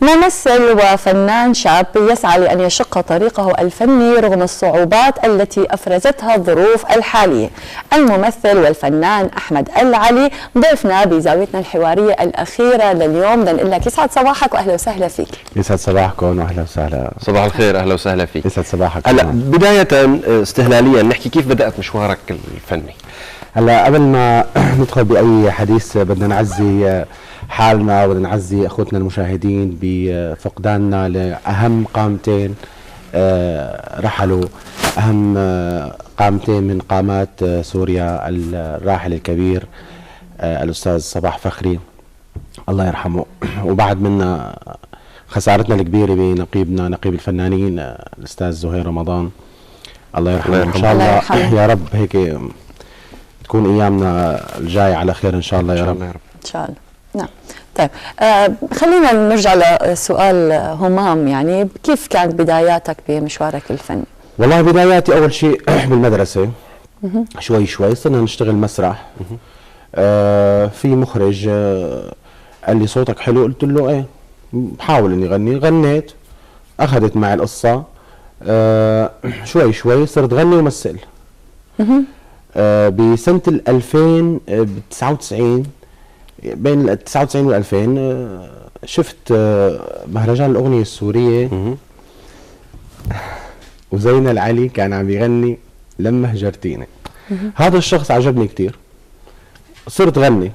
ممثل وفنان شاب يسعى لأن يشق طريقه الفني رغم الصعوبات التي أفرزتها الظروف الحالية. الممثل والفنان أحمد العلي ضيفنا بزاويتنا الحوارية الأخيرة لليوم. نقول لك يسعد صباحك وأهلا وسهلا فيك. يسعد صباحكم واهلا وسهلا. صباح الخير، اهلا وسهلا فيك. يسعد صباحك. هلا بداية استهلاليا نحكي كيف بدأت مشوارك الفني؟ هلا قبل ما ندخل بأي حديث بدنا نعزي حالنا وبدنا نعزي اخوتنا المشاهدين بفقداننا لأهم قامتين رحلوا، أهم قامتين من قامات سوريا، الراحل الكبير الأستاذ صباح فخري الله يرحمه، وبعد منا خسارتنا الكبيرة بنقيبنا نقيب الفنانين الأستاذ زهير رمضان الله يرحمه. إن شاء الله يا رب هيك تكون أيامنا الجاية على خير إن شاء الله يا رب. إن شاء الله. نعم. طيب خلينا نرجع لسؤال همام، يعني كيف كانت بداياتك بمشوارك الفني؟ والله بداياتي أول شيء بالمدرسة شوي شوي صرنا نشتغل مسرح. في مخرج قال لي صوتك حلو، قلت له ايه بحاول اني غني، غنيت اخذت معي القصة. شوي شوي صرت غني ومثل. بسنة 2099 بين ال 99 وال 2000 شفت مهرجان الأغنية السورية وزين العلي كان عم يغني لما هجرتيني. هذا الشخص عجبني كتير، صرت غني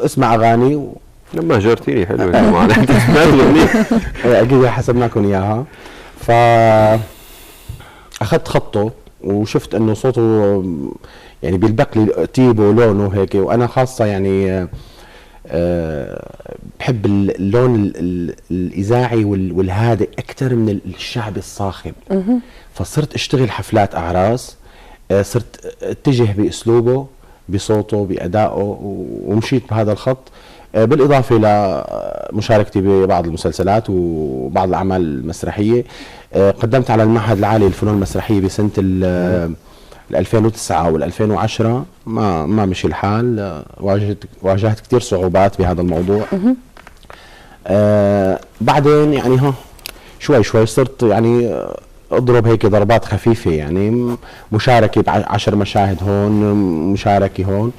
اسمع اغاني لما هجرتيني حلوه كمان ما تغني اكيد حسبناكم اياها. ف اخذت خطه وشفت انه صوته يعني بيلبق لي تيبه ولونه هيك، وانا خاصه يعني بحب اللون الاذاعي والهادئ اكثر من الشعبي الصاخب. فصرت اشتغل حفلات اعراس، صرت اتجه باسلوبه بصوته بأدائه ومشيت بهذا الخط، بالإضافة لمشاركتي ببعض المسلسلات وبعض الأعمال المسرحية. قدمت على المعهد العالي للفنون المسرحية بسنة 2009 وال 2010، ما مشي الحال، واجهت كثير صعوبات بهذا الموضوع. بعدين يعني شوي شوي صرت يعني اضرب هيك ضربات خفيفة، يعني مشاركة ب10 مشاهد هون، مشاركة هون،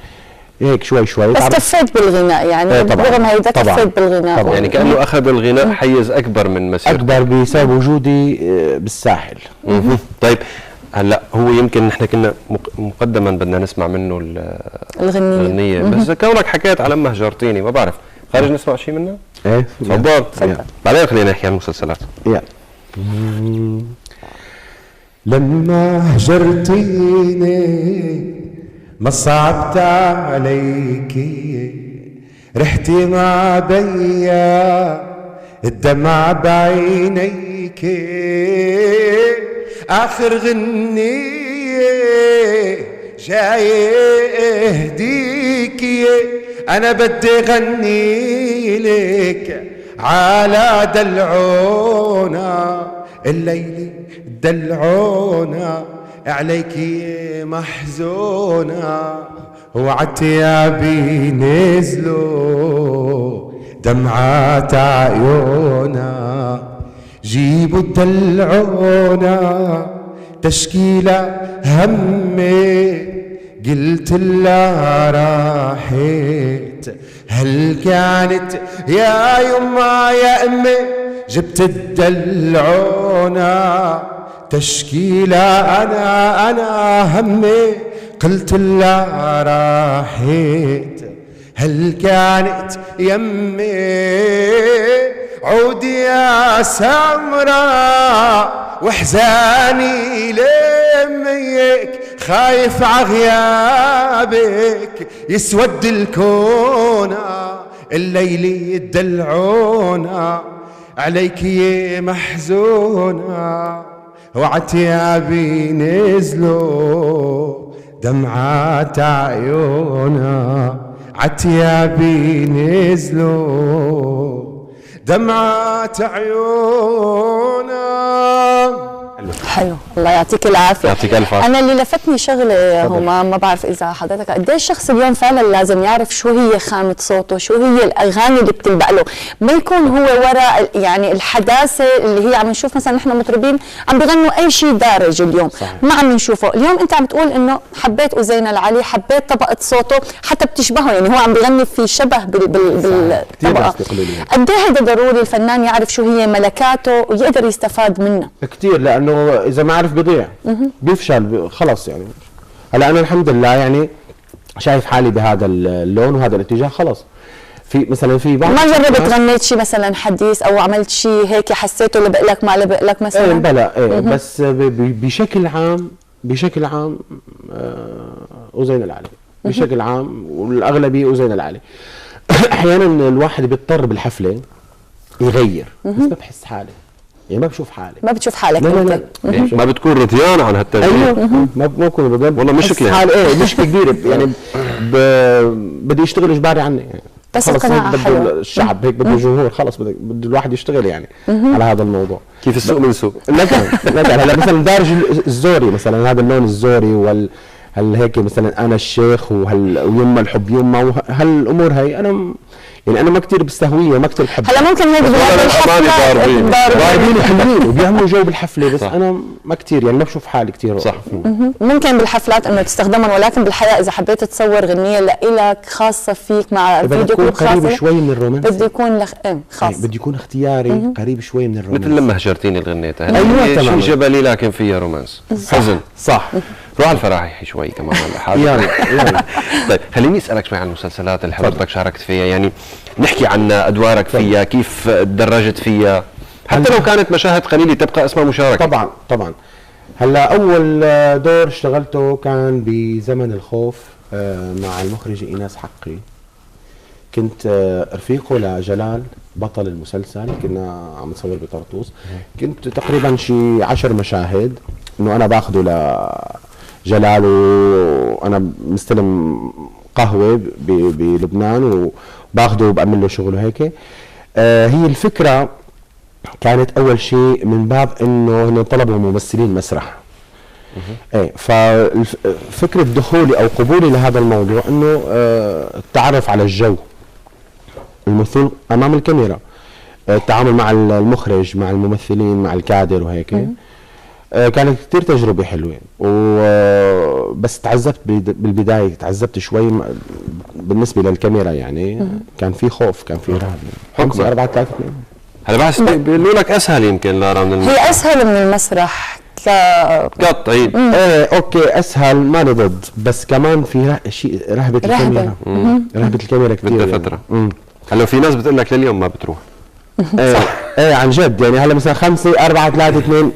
هيك شوي شوي. بس كفيت بالغناء يعني رغم هيدا كفيت بالغناء طبعا. يعني كأنه أخذ الغناء حيز أكبر من مسيرته، أكبر بسبب وجودي بالساحل. طيب هلا هو يمكن نحن كنا مقدما بدنا نسمع منه الغنية، بس كونك حكيت على لما هجرتيني ما بعرف خارج نسمع شيء منها؟ ايه تفضل. بعدين خلينا نحكي عن المسلسلات. لما هجرتيني ما صعبت عليكي، رحتي مع بيا الدمع بعينيكي، آخر غنية جاي اهديكي، أنا بدي غني لك على دلعونا الليلة دلعونا عليكي محزونة، وعتيابي نزلوا دمعات عيونا، جيبوا الدلعونا تشكيلة همي، قلت لها راحت هل كانت يا يما يا امي، جبت الدلعونا تشكيلة أنا همي، قلت لها راحت هل كانت يمي، عودي يا سمراء وحزاني لميك، خايف عغيابك يسود الكونا، الليل يدلعونا عليكي محزونة، وعتيابي نزلوا دمعات عيونا، عتيابي نزلوا دمعات عيونا. حلو. الله يعطيك العافيه. يعطيك الف عافيه. انا اللي لفتني شغله هو ما بعرف اذا حضرتك قد ايه الشخص اليوم فعلا لازم يعرف شو هي خامه صوته، شو هي الاغاني اللي بتلبق له، ما يكون هو وراء يعني الحداثه اللي هي عم نشوف مثلا نحن مطربين عم بغنوا اي شيء دارج اليوم. صحيح. ما عم نشوفه اليوم. انت عم تقول انه حبيت أذين العلي، حبيت طبقه صوته حتى بتشبهه، يعني هو عم بغني في شبه بالطبقه. قد ايه هذا ضروري الفنان يعرف شو هي ملكاته ويقدر يستفاد منها كثير، لانه اذا ما عرف بيضيع، بيفشل خلص. يعني هلا انا الحمد لله يعني شايف حالي بهذا اللون وهذا الاتجاه خلص. في مثلا في بعض ما جربت غنيت شيء مثلا حديث او عملت شيء هيك حسيته لبق لك ما لبق لك مثلا؟ بلا بس بشكل عام أذين العلي بشكل عام، والاغلبيه أذين العلي. احيانا الواحد بيضطر بالحفله يغير، بس ما بحس حالي، يعني ما بشوف حالي. ما بتشوف حالك لا انت؟ ما بتكون رضيان عن هالتغيير. ايوه ما بكون والله مشكله حالي. مشكله كبيره يعني. بدي يشتغل اجباري عني يعني. بس القناعه حلوه. الشعب هيك بده الجمهور، خلص بده الواحد يشتغل يعني على هذا الموضوع. كيف السوق من سوق. مثلا هلا مثلا دارج الزوري مثلا، هذا اللون الزوري هل هيك مثلا انا الشيخ ويما الحب يما هالامور هي انا يعني انا ما كثير بستهويها، ما كثير بحبها. هلا ممكن هيك بالحفلات ضاربين وحلوين وبيعملوا جو بالحفله، بس صح. انا ما كثير يعني ما بشوف حالي كثير. صح. ممكن بالحفلات انه تستخدمهم، ولكن بالحياه اذا حبيت تصور غنيه لإلك خاصه فيك مع فيديو كليب خاصه قريب شوي من الرومانسي، بده يكون خاص، بده يكون اختياري قريب شوي من الرومانسي. مثل لما هجرتيني اللي غنيتها. ايوه تمام. شيء جبلي لكن فيها رومانس حزن. صح. روح على الفراحي شوي كمان يلا. طيب خليني اسالك شوي عن المسلسلات اللي حضرتك شاركت فيها، يعني نحكي عن ادوارك فيها، كيف تدرجت فيها، حتى لو كانت مشاهد قليله تبقى اسمها مشاركه. طبعا. هلا اول دور اشتغلته كان بزمن الخوف مع المخرجه ايناس حقي. كنت رفيقه لجلال بطل المسلسل، كنا عم نصور بطرطوس. كنت تقريبا شي 10 مشاهد انه انا باخذه لجلال وانا مستلم قهوه بلبنان وباخذه وبأمن له شغله هيك. هي الفكره كانت اول شيء من باب انه هن طلبوا ممثلين مسرح. ففكره دخولي او قبولي لهذا الموضوع انه التعرف على الجو، المثل امام الكاميرا، التعامل مع المخرج، مع الممثلين، مع الكادر وهيك. كانت كثير تجربه حلوه، بس تعذبت بالبدايه، تعذبت شوي بالنسبه للكاميرا يعني. كان في خوف، كان في رهب. 5 4 3 2. هلا بحس بيقولوا لك اسهل يمكن لارا من المسرح. هي اسهل من المسرح قط. طيب اوكي اسهل، ماني ضد، بس كمان في شيء رهبه الكاميرا. رهبه الكاميرا كثير بدها فتره. هلا في ناس بتقول لك لليوم ما بتروح. عن جد يعني. هلا مثلا 5 4 3 2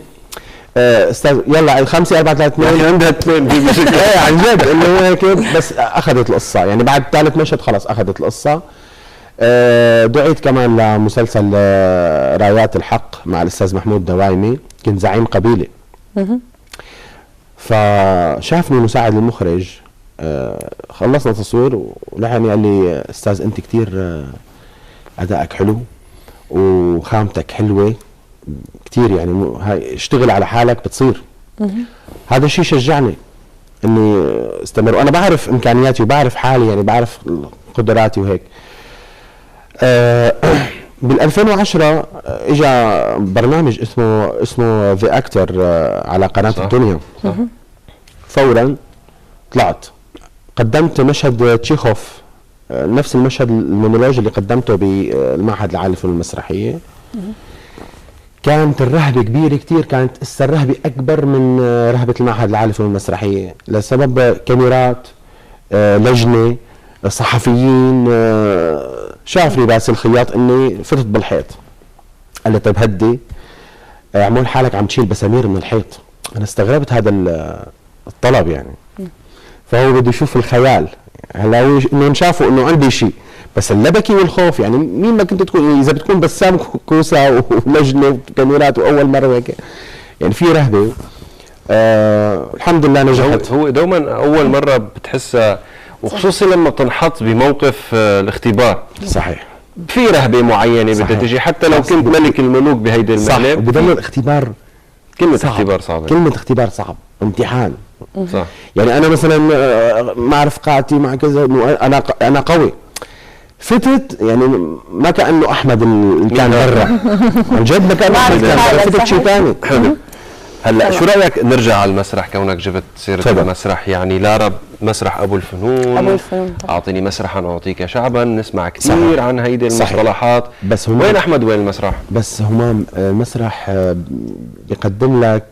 استاذ يلا 5 4 3 2 عندها 2 بشكل عن جد انه هيك. بس اخذت القصه يعني بعد ثالث مشهد خلص اخذت القصه. دعيت كمان لمسلسل رايات الحق مع الاستاذ محمود دوايمي، كنت زعيم قبيله. فشافني مساعد المخرج، خلصنا تصوير ولحقني قال لي استاذ انت كثير ادائك حلو وخامتك حلوه كثير، يعني هاي اشتغل على حالك بتصير. هذا الشيء شجعني اني استمر، وانا بعرف امكانياتي وبعرف حالي، يعني بعرف قدراتي وهيك. بال 2010 اجى برنامج اسمه ذا اكتر على قناه الدنيا. فورا طلعت قدمت مشهد تشيخوف، نفس المشهد المونولوج اللي قدمته بالمعهد العالي للفنون المسرحيه. كانت الرهبه كبيره كثير، كانت الرهبه اكبر من رهبه المعهد العالي للفنون المسرحيه لسبب كاميرات، لجنه، صحفيين. شافني باسل الخياط اني فتت بالحيط، قال لي طيب هدي، اعمل حالك عم تشيل بسامير من الحيط. انا استغربت هذا الطلب يعني. فهو بده يشوف الخيال. هلا هو انه شافوا انه عندي شيء، بس اللبكي والخوف يعني مين ما كنت تكون، اذا بتكون بسام كوسه ولجنه وكاميرات واول مره هيك يعني في رهبه. الحمد لله نجحت. هو دوما اول مره بتحسها، وخصوصي لما تنحط بموقف الاختبار. صحيح. في رهبه معينه بدها تجي، حتى لو كنت ملك الملوك بهيدي المهنه. صح. وبضل الاختبار كلمة اختبار صعبة، كلمة اختبار صعب، امتحان. صح. يعني أنا مثلا مع رفقاتي مع كذا إنه أنا قوي، فتت يعني ما كأنه أحمد اللي كان برا، عن جد ما كان أحمد كان فتت شيء ثاني. هلا شو رايك نرجع على المسرح كونك جبت سيره المسرح؟ يعني لارا مسرح ابو الفنون اعطيني مسرحا اعطيك شعبا، نسمع كثير عن هيدي المصطلحات، بس وين احمد وين المسرح؟ بس همام المسرح يقدم لك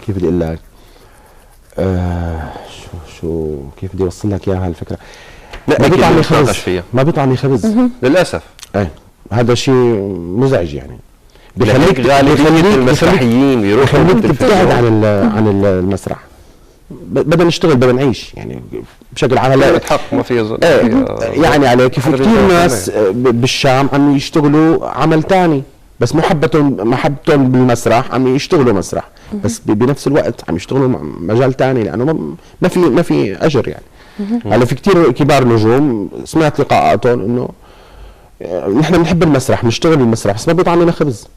كيف بدي اقول لك شو كيف بدي اوصل لك اياها الفكره؟ لا ما بيطعمي خبز، ما بيطعمي خبز للاسف. ايه هذا شيء مزعج يعني. بخليك غالبية المسرحيين بيروحوا تبتعد عن المسرح. بدنا نشتغل، بدنا نعيش يعني بشكل عام. لا حق ما في يعني عليك في كثير ناس بالشام عم يشتغلوا عمل ثاني، بس محبتهم بالمسرح عم يشتغلوا مسرح، بس بنفس الوقت عم يشتغلوا مجال ثاني لانه ما في اجر يعني. هلا في كثير كبار نجوم سمعت لقاءاتهم انه نحن بنحب المسرح، بنشتغل بالمسرح، بس ما بيطعمنا خبز.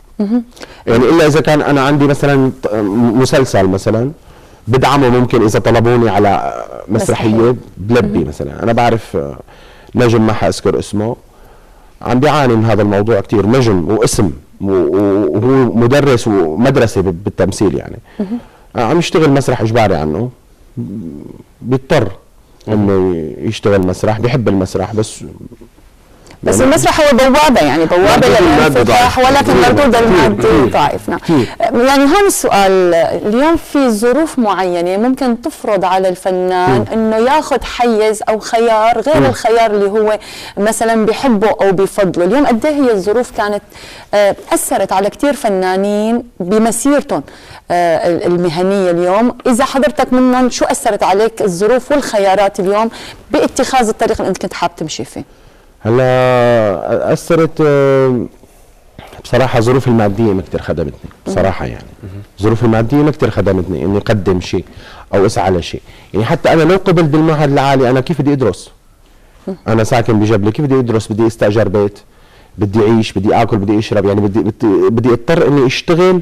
يعني الا اذا كان انا عندي مثلا مسلسل مثلا بدعمه، ممكن اذا طلبوني على مسرحيه بلبي. مثلا انا بعرف نجم ما حاذكر اسمه عم بيعاني من هذا الموضوع كثير، نجم واسم وهو مدرس ومدرسه بالتمثيل يعني، عم يشتغل مسرح اجباري عنه، بيضطر انه يشتغل مسرح، بيحب المسرح بس المسرح هو بوابة، يعني بوابة للانفتاح، ولكن المردود المادي ضعيف. يعني هون السؤال، اليوم في ظروف معينة ممكن تفرض على الفنان انه ياخذ حيز او خيار غير الخيار اللي هو مثلا بيحبه او بيفضله. اليوم قد ايه هي الظروف كانت اثرت على كثير فنانين بمسيرتهم المهنية اليوم؟ اذا حضرتك منهم شو اثرت عليك الظروف والخيارات اليوم باتخاذ الطريق اللي انت كنت حابب تمشي فيه؟ هلا اثرت بصراحه ظروف الماديه ما كثير خدمتني بصراحه، يعني ظروف الماديه ما كثير خدمتني اني اقدم شيء او اسعى لشيء. يعني حتى انا لو قبلت بالمعهد العالي انا كيف بدي ادرس؟ انا ساكن بجبلة، كيف بدي ادرس؟ بدي استاجر بيت، بدي اعيش، بدي اكل، بدي اشرب، يعني بدي اضطر اني اشتغل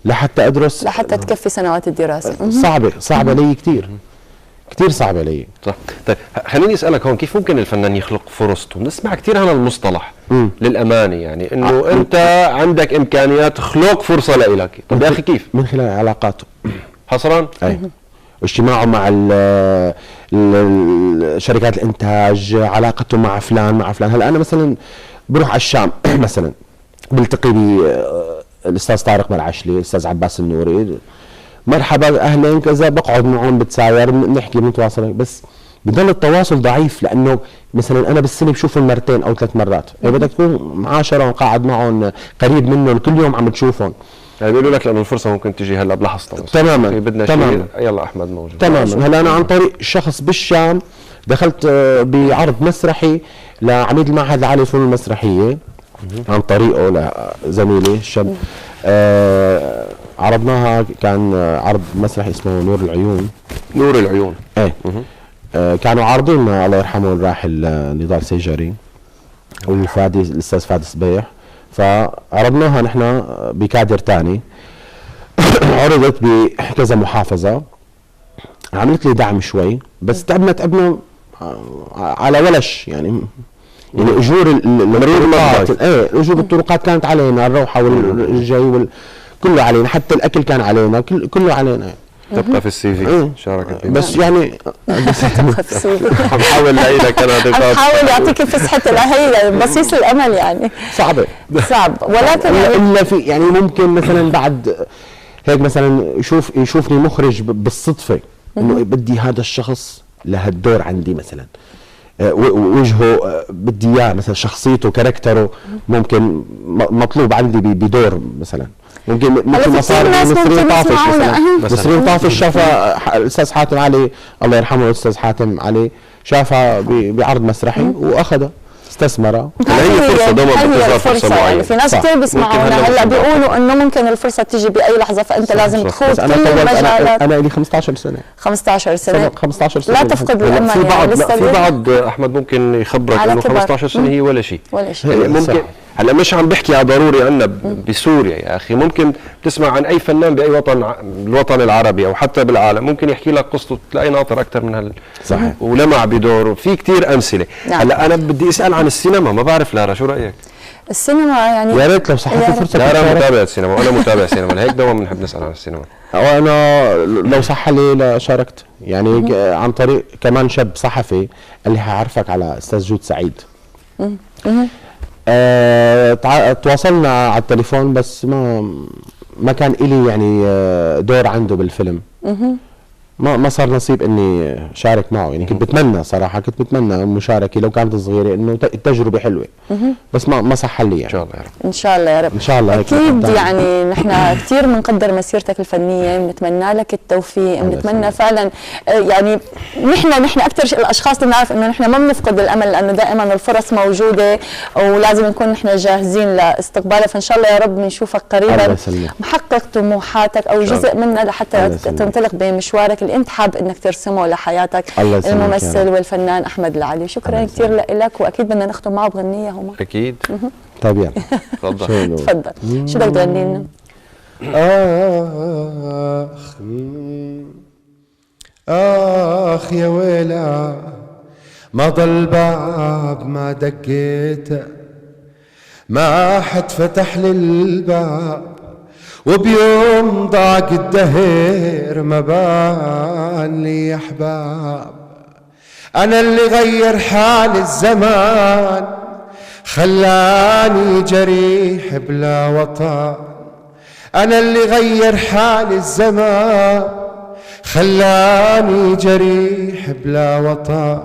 لحتى ادرس، لحتى تكفي سنوات الدراسه. صعبه لي كثير صعبه لي. صح. طيب خليني اسالك هون، كيف ممكن الفنان يخلق فرصته؟ بنسمع كثير عن المصطلح للامانه، يعني انه انت عندك امكانيات خلق فرصه لإلك. طب يا اخي كيف؟ من خلال علاقاته حصرا؟ اي اجتماعه مع شركات الانتاج، علاقته مع فلان. هلا انا مثلا بروح على الشام مثلا بلتقي بالاستاذ طارق مرعشلي، الاستاذ عباس النوري، مرحبا اهلا كذا، بقعد معهم بتساير، بنحكي بنتواصل، بس بضل التواصل ضعيف لانه مثلا انا بالسنه بشوفهم مرتين او 3 مرات، يعني بدك تكون معاشرهم، قاعد معهم، قريب منهم، كل يوم عم تشوفهم. يعني بيقولوا لك لانه الفرصه ممكن تجي هلا بلحظتها. تماما بدنا شيء، يلا احمد موجود. تماما. هلا انا عن طريق شخص بالشام دخلت بعرض مسرحي لعميد المعهد العالي للفنون المسرحيه، عن طريقه لزميلي الشاب، عرضناها، كان عرض مسرحي اسمه نور العيون. ايه كانوا عارضين الله يرحمه الراحل نضال سيجاري والفادي الاستاذ فادي صبيح، فعرضناها نحن بكادر ثاني. عرضت بكذا محافظه، عملت لي دعم شوي، بس تعبنا على ولش يعني اجور الطرقات، اجور الطرقات كانت علينا، الروحه والجاي كله علينا، حتى الاكل كان علينا، كله علينا. تبقى في السي في شاركت بس يعني عم حاول لك انا عم حاول يعطيك فسحه هي بصيص الامل، يعني صعب ولكن الا في يعني ممكن مثلا بعد هيك مثلا يشوفني مخرج بالصدفه انه بدي هذا الشخص لهالدور عندي مثلا، وجهه بدي اياه مثلا، شخصيته كاركتره ممكن مطلوب عندي بدور مثلا، ممكن مصاري نسرين طافش مثلا. نسرين طافش شافها الاستاذ حاتم علي الله يرحمه، الاستاذ حاتم علي شافها بعرض مسرحي واخذها استثمرها. هي فرصه دوما بتظهر فرصه معينه، يعني في ناس كثير بيسمعونا هلا بيقولوا انه ممكن الفرصه تيجي باي لحظه، فانت لازم تخوض كل المجالات. انا لي 15 سنه 15 سنه لا تفقد الامل. في بعض احمد ممكن يخبرك انه 15 سنه هي ولا شيء. ممكن هلا مش عم بحكي على ضروري عنا بسوريا يا اخي، ممكن تسمع عن اي فنان باي وطن بالوطن العربي او حتى بالعالم ممكن يحكي لك قصته تلاقي ناطر اكثر من صحيح، ولمع بدوره، في كثير امثله. نعم. هلا انا بدي اسال عن السينما، ما بعرف لارا شو رايك؟ السينما يعني يا ريت لو صحتي فرصه لارا متابعه سينما وانا متابع سينما، لهيك دوما بنحب نسال عن السينما. وانا لو صح لي لشاركت يعني عن طريق كمان شاب صحفي اللي هيعرفك على استاذ جود سعيد. تواصلنا على التليفون بس ما كان إلي يعني دور عنده بالفيلم. ما صار نصيب اني شارك معه، يعني كنت بتمنى صراحه، كنت بتمنى المشاركه لو كانت صغيره، انه التجربه حلوه بس ما صح لي يعني. ان شاء الله يا رب، ان شاء الله يا رب، ان شاء الله. اكيد يعني نحن كثير بنقدر مسيرتك الفنيه، بنتمنى لك التوفيق، بنتمنى فعلا يعني نحن اكثر الاشخاص اللي بنعرف انه نحن ما بنفقد الامل، لانه دائما الفرص موجوده ولازم نكون نحن جاهزين لاستقبالها، فان شاء الله يا رب بنشوفك قريبا محقق طموحاتك او جزء منها لحتى تنطلق بمشوارك اللي انت حابب انك ترسمه لحياتك، الممثل والفنان احمد العلي. شكرا كثير لك، واكيد بدنا نختم معه بغنيه هما. اكيد. طيب يلا تفضل. تفضل، شو بدك تغني لنا؟ اخ يا ويلا، ما ضل باب ما دقيته، ما حد فتح لي الباب، وبيوم ضاق الدهر ما بان لي احباب. انا اللي غير حال الزمان، خلاني جريح بلا وطن. انا اللي غير حال الزمان، خلاني جريح بلا وطن.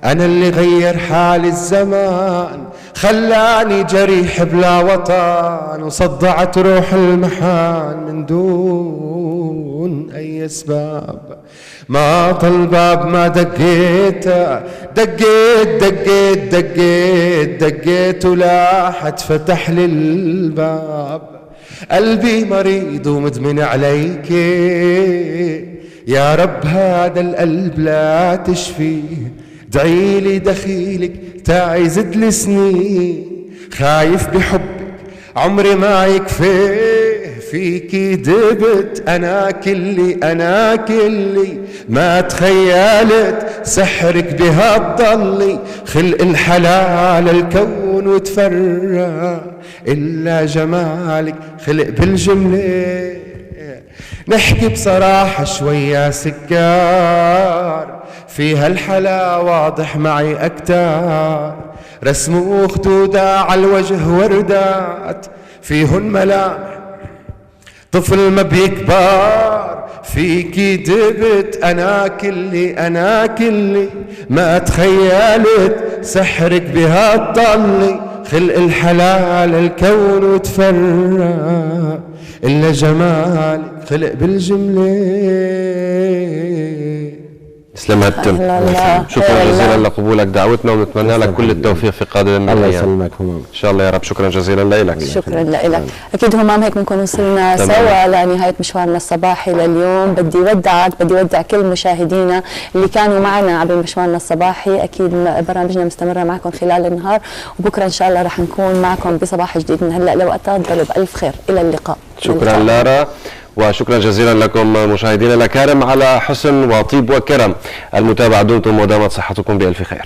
أنا اللي غير حال الزمان، خلاني جريح بلا وطن. وصدعت روح المحان من دون أي أسباب، ما طل باب ما دقيته، دقيت دقيت دقيت دقيت ولا حد فتح لي الباب. قلبي مريض ومدمن عليك يا رب، هذا القلب لا تشفيه. ادعيلي دخيلك تاعي زد لي سنين، خايف بحبك عمري ما يكفيه. فيكي دبت أنا كلي ما تخيلت سحرك بها تضلي. خلق الحلال الكون وتفرع، إلا جمالك خلق بالجملة. نحكي بصراحة شوية سكار، فيها الحلا واضح معي أكتر. رسم وخدودة على الوجه وردات، فيهن ملامح طفل ما بيكبر. فيكي دبت أنا كلي ما تخيلت سحرك بها تضلي. خلق الحلال الكون وتفرع، إلا جمالك خلق بالجملة. تسلم هالتم. شكرا جزيلا لقبولك دعوتنا، ونتمنى لك كل التوفيق في قادم من الله يسلمك همام ان شاء الله يا رب. شكرا جزيلا لك. شكرا لك. اكيد همام هيك بنكون وصلنا سوا لنهايه مشوارنا الصباحي لليوم. بدي ودع كل مشاهدينا اللي كانوا معنا عبر مشوارنا الصباحي. اكيد برامجنا مستمره معكم خلال النهار، وبكره ان شاء الله رح نكون معكم بصباح جديد من هلا لوقتها. تضلوا بالف خير، الى اللقاء. شكرا لارا، وشكرا جزيلا لكم مشاهدينا الأكارم على حسن وطيب وكرم المتابعة. دمتم ودامت صحتكم بألف خير.